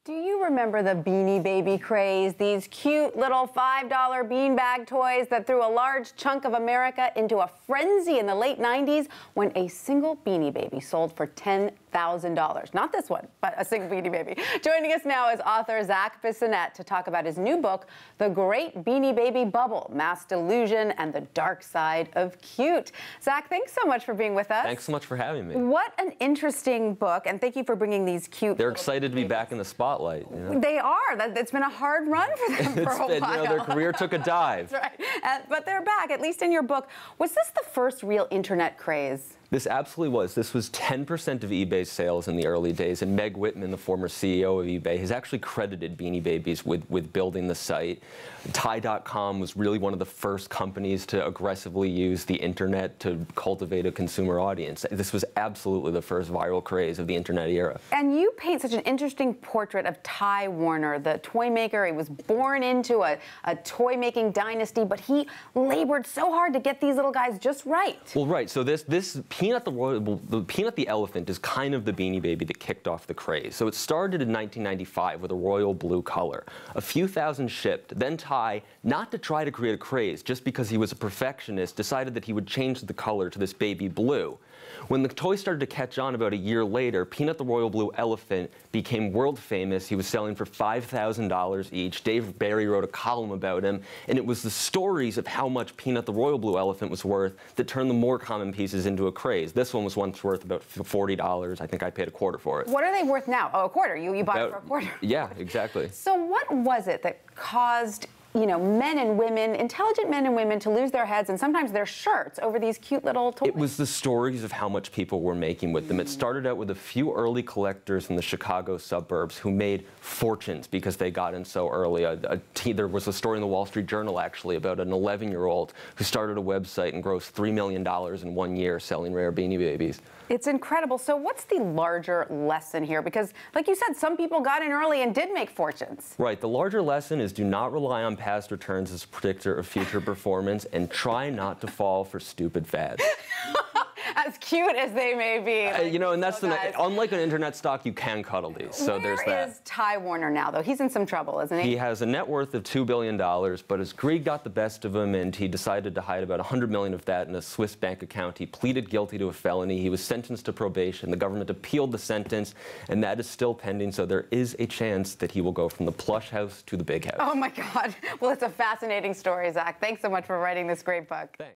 Do you remember the Beanie Baby craze? These cute little $5 beanbag toys that threw a large chunk of America into a frenzy in the late 90s when a single Beanie Baby sold for $10,000. Not this one, but a single Beanie Baby. Joining us now is author Zac Bissonette to talk about his new book, The Great Beanie Baby Bubble, Mass Delusion and the Dark Side of Cute. Zac, thanks so much for being with us. Thanks so much for having me. What an interesting book, and thank you for bringing these cute... They're excited to be back in the spotlight. You know? They are. It's been a hard run for them for a while. Their career took a dive. That's right. But they're back, at least in your book. Was this the first real internet craze? This absolutely was. This was 10% of eBay's sales in the early days, and Meg Whitman, the former CEO of eBay, has actually credited Beanie Babies with building the site. Tie.com was really one of the first companies to aggressively use the internet to cultivate a consumer audience. This was absolutely the first viral craze of the internet era. And you paint such an interesting portrait of Ty Warner, the toy maker. He was born into a toy-making dynasty, but he labored so hard to get these little guys just right. Well, right. So this Peanut the elephant is kind of the Beanie Baby that kicked off the craze. So it started in 1995 with a royal blue color. A few thousand shipped. Then Ty, not to try to create a craze, just because he was a perfectionist, decided that he would change the color to this baby blue. When the toy started to catch on about a year later, Peanut the royal blue elephant became world famous. He was selling for $5,000 each. Dave Barry wrote a column about him, and it was the stories of how much Peanut the royal blue elephant was worth that turned the more common pieces into a craze. This one was once worth about $40. I think I paid a quarter for it. What are they worth now? Oh, a quarter. You bought it for a quarter. Yeah, exactly. So what was it that caused, you know, men and women, intelligent men and women, to lose their heads and sometimes their shirts over these cute little toys? It was the stories of how much people were making with them. It started out with a few early collectors in the Chicago suburbs who made fortunes because they got in so early. There was a story in the Wall Street Journal, actually, about an 11-year-old who started a website and grossed $3 million in 1 year selling rare Beanie Babies. It's incredible. So what's the larger lesson here? Because, like you said, some people got in early and did make fortunes. Right. The larger lesson is do not rely on past returns as a predictor of future performance, and try not to fall for stupid fads. As cute as they may be. Like, you know, and that's unlike an internet stock, you can cuddle these. So there's that. Where is Ty Warner now, though? He's in some trouble, isn't he? He has a net worth of $2 billion, but his greed got the best of him, and he decided to hide about $100 million of that in a Swiss bank account. He pleaded guilty to a felony. He was sentenced to probation. The government appealed the sentence, and that is still pending. So there is a chance that he will go from the plush house to the big house. Oh, my God. Well, it's a fascinating story, Zac. Thanks so much for writing this great book. Thanks.